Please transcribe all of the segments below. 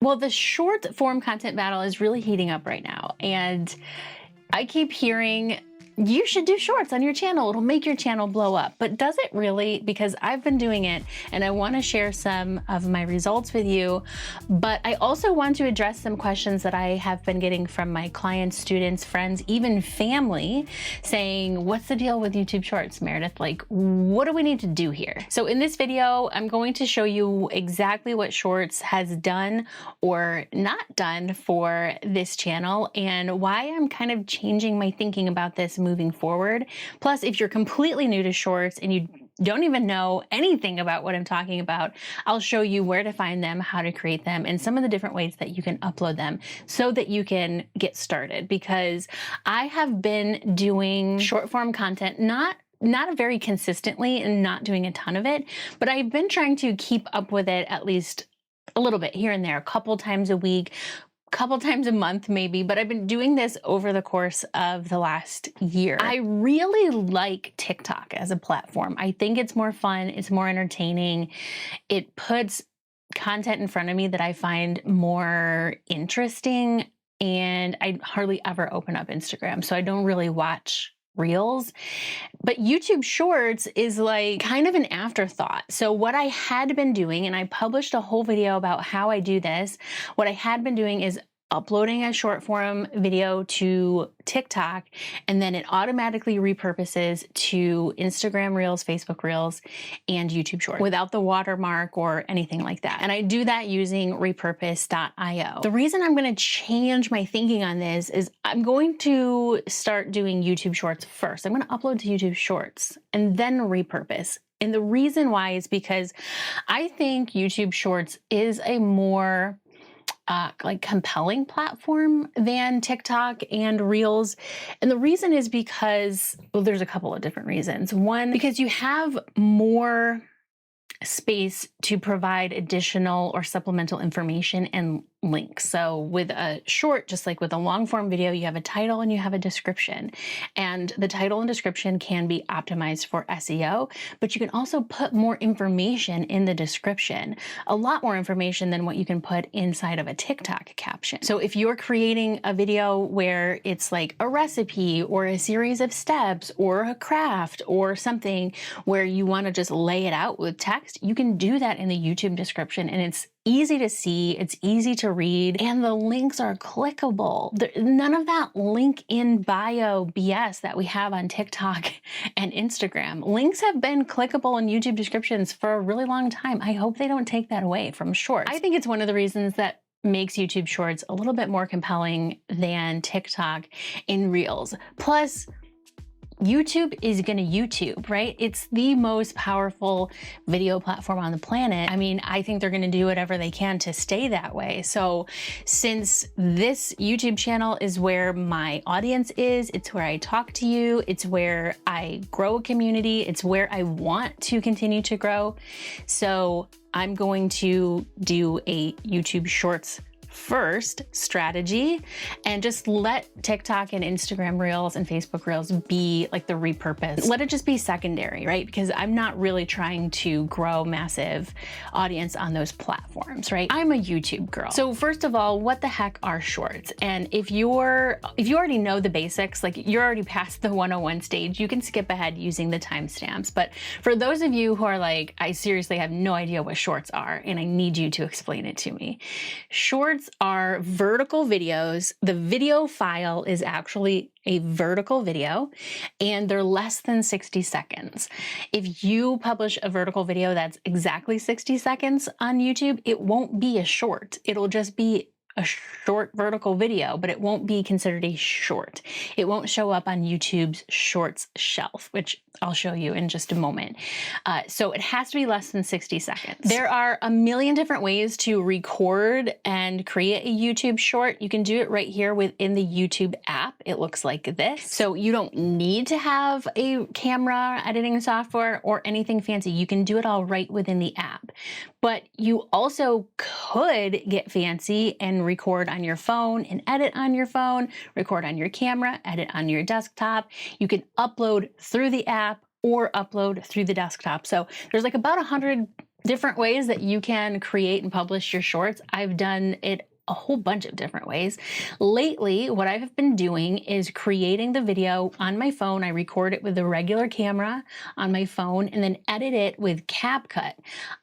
Well, the short form content battle is really heating up right now, and I keep hearing you should do shorts on your channel. It'll make your channel blow up. But does it really? Because I've been doing it and I want to share some of my results with you. But I also want to address some questions that I have been getting from my clients, students, friends, even family saying, what's the deal with YouTube Shorts, Meredith? Like, what do we need to do here? So in this video, I'm going to show you exactly what Shorts has done or not done for this channel and why I'm kind of changing my thinking about this moving forward. Plus, if you're completely new to Shorts and you don't even know anything about what I'm talking about, I'll show you where to find them, how to create them, and some of the different ways that you can upload them so that you can get started. Because I have been doing short form content, not very consistently and not doing a ton of it, but I've been trying to keep up with it at least a little bit here and there, a couple times a week, couple times a month maybe, but I've been doing this over the course of the last year. I really like TikTok as a platform. I think it's more fun, it's more entertaining. It puts content in front of me that I find more interesting, and I hardly ever open up Instagram, so I don't really watch Reels. But YouTube Shorts is like kind of an afterthought. So what I had been doing, and I published a whole video about how I do this, what I had been doing is uploading a short form video to TikTok, and then it automatically repurposes to Instagram Reels, Facebook Reels, and YouTube Shorts without the watermark or anything like that. And I do that using repurpose.io. The reason I'm going to change my thinking on this is I'm going to start doing YouTube Shorts first. I'm going to upload to YouTube Shorts and then repurpose. And the reason why is because I think YouTube Shorts is a more like compelling platform than TikTok and Reels. And the reason is because, well, there's a couple of different reasons. One, because you have more space to provide additional or supplemental information and links. So with a short, just like with a long form video, you have a title and you have a description, and the title and description can be optimized for SEO, but you can also put more information in the description, a lot more information than what you can put inside of a TikTok caption. So if you're creating a video where it's like a recipe or a series of steps or a craft or something where you want to just lay it out with text, you can do that in the YouTube description, and it's easy to see, it's easy to read, and the links are clickable. None of that link in bio BS that we have on TikTok and Instagram. Links have been clickable in YouTube descriptions for a really long time. I hope they don't take that away from Shorts. I think it's one of the reasons that makes YouTube Shorts a little bit more compelling than TikTok in Reels. Plus, YouTube is gonna YouTube, right? It's the most powerful video platform on the planet. I mean, I think they're gonna do whatever they can to stay that way. So since this YouTube channel is where my audience is, it's where I talk to you, it's where I grow a community, it's where I want to continue to grow. So I'm going to do a YouTube Shorts first strategy and just let TikTok and Instagram Reels and Facebook Reels be like the repurpose. Let it just be secondary, right? Because I'm not really trying to grow massive audience on those platforms, right? I'm a YouTube girl. So first of all, what the heck are Shorts? And if you already know the basics, like you're already past the 101 stage, you can skip ahead using the timestamps. But for those of you who are like, I seriously have no idea what Shorts are, and I need you to explain it to me. Shorts are vertical videos. The video file is actually a vertical video, and they're less than 60 seconds. If you publish a vertical video that's exactly 60 seconds on YouTube, it won't be a short. It'll just be a short vertical video, but it won't be considered a short. It won't show up on YouTube's Shorts shelf, which I'll show you in just a moment. So it has to be less than 60 seconds. There are a million different ways to record and create a YouTube short. You can do it right here within the YouTube app. It looks like this. So you don't need to have a camera editing software or anything fancy. You can do it all right within the app. But you also could get fancy and record on your phone and edit on your phone, record on your camera, edit on your desktop. You can upload through the app or upload through the desktop. So there's like about 100 different ways that you can create and publish your shorts. I've done it a whole bunch of different ways. Lately, what I've been doing is creating the video on my phone. I record it with a regular camera on my phone and then edit it with CapCut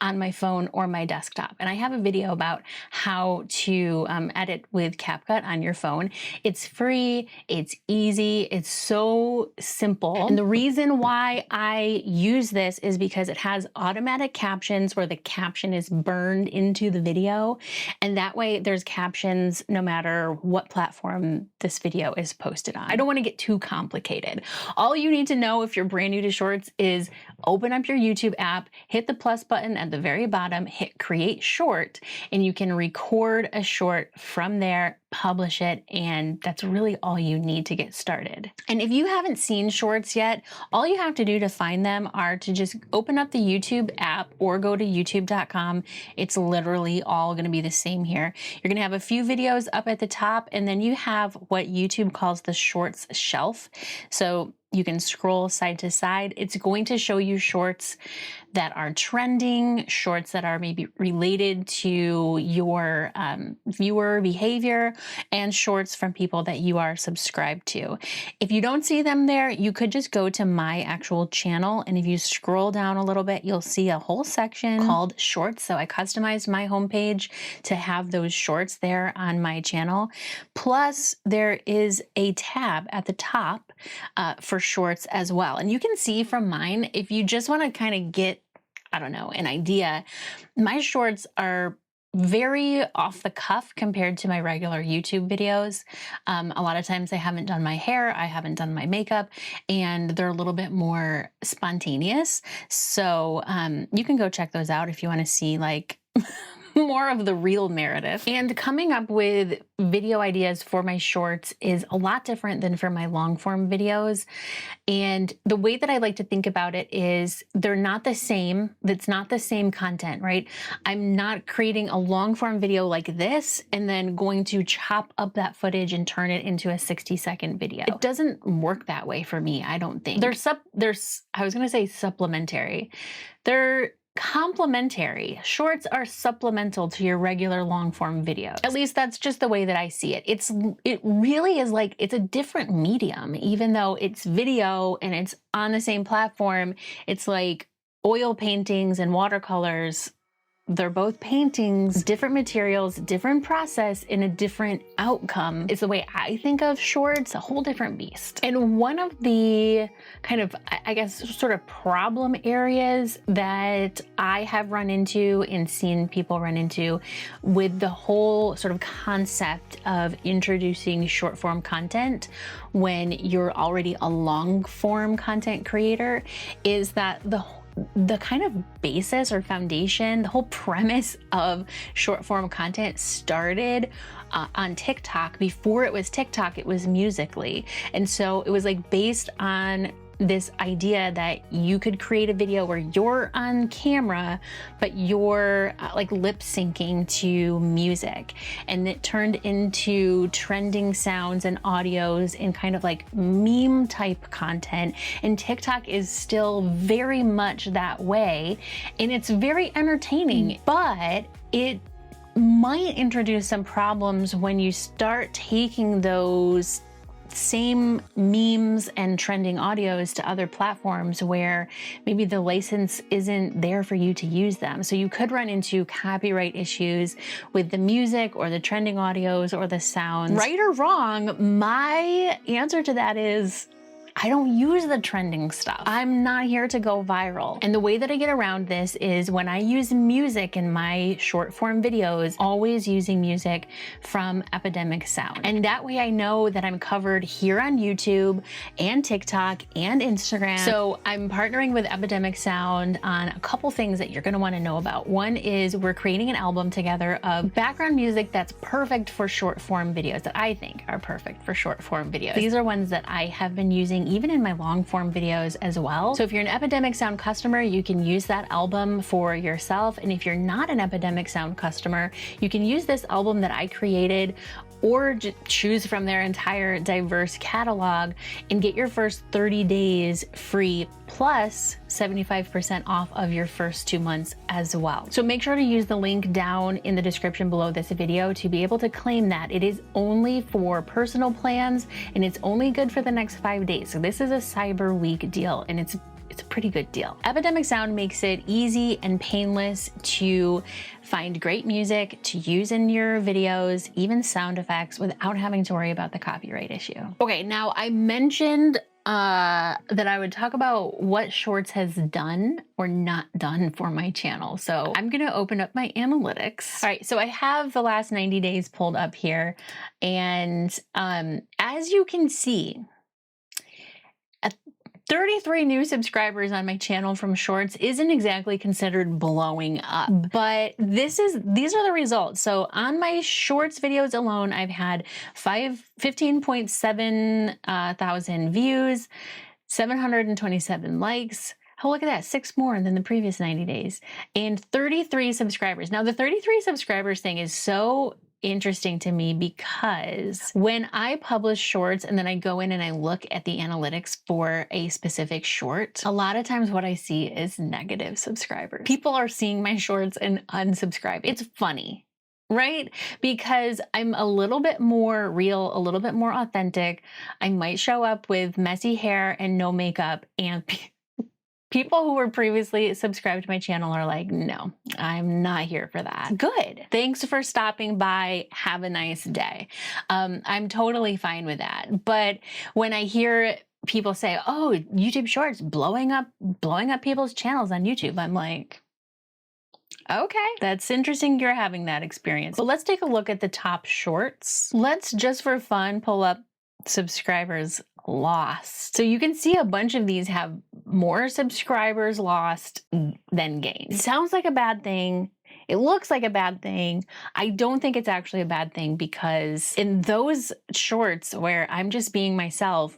on my phone or my desktop. And I have a video about how to edit with CapCut on your phone. It's free, it's easy, it's so simple. And the reason why I use this is because it has automatic captions where the caption is burned into the video. And that way there's captions no matter what platform this video is posted on. I don't want to get too complicated. All you need to know if you're brand new to shorts is open up your YouTube app, hit the plus button at the very bottom, hit create short, and you can record a short from there, publish it, and that's really all you need to get started. And if you haven't seen shorts yet, all you have to do to find them are to just open up the YouTube app or go to youtube.com. It's literally all going to be the same here. You're going to have a few videos up at the top, and then you have what YouTube calls the shorts shelf. So you can scroll side to side. It's going to show you shorts that are trending, shorts that are maybe related to your viewer behavior, and shorts from people that you are subscribed to. If you don't see them there, you could just go to my actual channel, and if you scroll down a little bit, you'll see a whole section called shorts. So I customized my homepage to have those shorts there on my channel. Plus, there is a tab at the top for shorts as well. And you can see from mine, if you just want to kind of get, I don't know, an idea, my shorts are very off the cuff compared to my regular YouTube videos. A lot of times I haven't done my hair, I haven't done my makeup, and they're a little bit more spontaneous. So you can go check those out if you want to see like more of the real Meredith. And coming up with video ideas for my shorts is a lot different than for my long form videos. And the way that I like to think about it is they're not the same. That's not the same content, right? I'm not creating a long form video like this and then going to chop up that footage and turn it into a 60-second video. It doesn't work that way for me, I don't think. I was gonna say supplementary. They're complementary. Shorts are supplemental to your regular long form videos. At least that's just the way that I see it. It really is like, it's a different medium, even though it's video and it's on the same platform. It's like oil paintings and watercolors. They're both paintings, different materials, different process, in a different outcome. It's the way I think of shorts, a whole different beast. And one of the kind of, I guess, sort of problem areas that I have run into and seen people run into with the whole sort of concept of introducing short form content when you're already a long form content creator is that the kind of basis or foundation, the whole premise of short form content started on TikTok. Before it was TikTok, it was Musical.ly. And so it was like based on this idea that you could create a video where you're on camera, but you're like lip syncing to music. And it turned into trending sounds and audios and kind of like meme type content. And TikTok is still very much that way. And it's very entertaining, but it might introduce some problems when you start taking those same memes and trending audios to other platforms where maybe the license isn't there for you to use them. So you could run into copyright issues with the music or the trending audios or the sounds. Right or wrong, my answer to that is I don't use the trending stuff. I'm not here to go viral. And the way that I get around this is when I use music in my short form videos, always using music from Epidemic Sound. And that way I know that I'm covered here on YouTube and TikTok and Instagram. So I'm partnering with Epidemic Sound on a couple things that you're gonna wanna know about. One is we're creating an album together of background music that's perfect for short form videos, that I think are perfect for short form videos. These are ones that I have been using even in my long form videos as well. So if you're an Epidemic Sound customer, you can use that album for yourself. And if you're not an Epidemic Sound customer, you can use this album that I created or choose from their entire diverse catalog and get your first 30 days free plus 75% off of your first 2 months as well. So make sure to use the link down in the description below this video to be able to claim that. It is only for personal plans and it's only good for the next 5 days. So this is a Cyber Week deal and it's a pretty good deal. Epidemic Sound makes it easy and painless to find great music to use in your videos, even sound effects, without having to worry about the copyright issue. Okay, now I mentioned that I would talk about what Shorts has done or not done for my channel. So I'm gonna open up my analytics. All right, so I have the last 90 days pulled up here. And as you can see, 33 new subscribers on my channel from Shorts isn't exactly considered blowing up, but these are the results. So on my Shorts videos alone, I've had 15.7 thousand views, 727 likes. Oh, look at that, 6 more than the previous 90 days, and 33 subscribers. Now the 33 subscribers thing is so interesting to me because when I publish shorts and then I go in and I look at the analytics for a specific short, a lot of times what I see is negative subscribers. People are seeing my shorts and unsubscribing. It's funny, right? Because I'm a little bit more real, a little bit more authentic. I might show up with messy hair and no makeup, and people who were previously subscribed to my channel are like, no, I'm not here for that. Good. Thanks for stopping by. Have a nice day. I'm totally fine with that. But when I hear people say, oh, YouTube Shorts blowing up people's channels on YouTube, I'm like, okay, that's interesting you're having that experience. But let's take a look at the top shorts. Let's just for fun pull up subscribers lost. So you can see a bunch of these have more subscribers lost than gained. It sounds like a bad thing. It looks like a bad thing. I don't think it's actually a bad thing because in those shorts where I'm just being myself,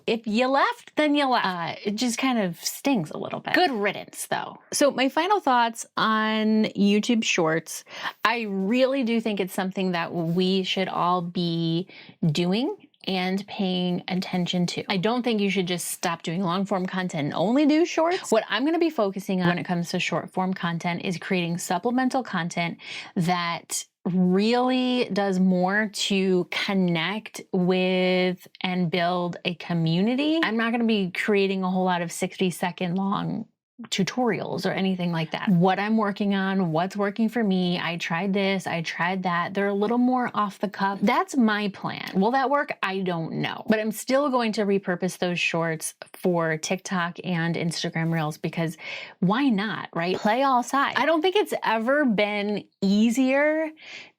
if you left, then you left. It just kind of stings a little bit. Good riddance, though. So my final thoughts on YouTube Shorts, I really do think it's something that we should all be doing and paying attention to. I don't think you should just stop doing long form content and only do shorts. What I'm gonna be focusing on when it comes to short form content is creating supplemental content that really does more to connect with and build a community. I'm not gonna be creating a whole lot of 60-second long tutorials or anything like that. What I'm working on, what's working for me, I tried this, I tried that. They're a little more off the cuff. That's my plan. Will that work? I don't know. But I'm still going to repurpose those shorts for TikTok and Instagram Reels because why not, right? Play all sides. I don't think it's ever been easier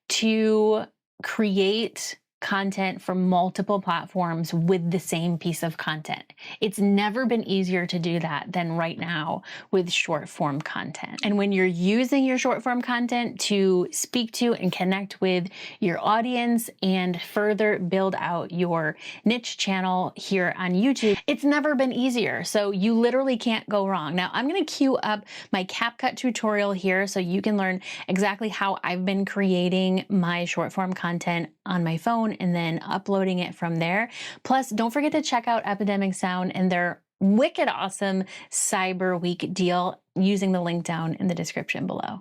to create content for multiple platforms with the same piece of content. It's never been easier to do that than right now with short form content. And when you're using your short form content to speak to and connect with your audience and further build out your niche channel here on YouTube, it's never been easier. So you literally can't go wrong. Now I'm going to queue up my CapCut tutorial here so you can learn exactly how I've been creating my short form content on my phone and then uploading it from there. Plus, don't forget to check out Epidemic Sound and their wicked awesome Cyber Week deal using the link down in the description below.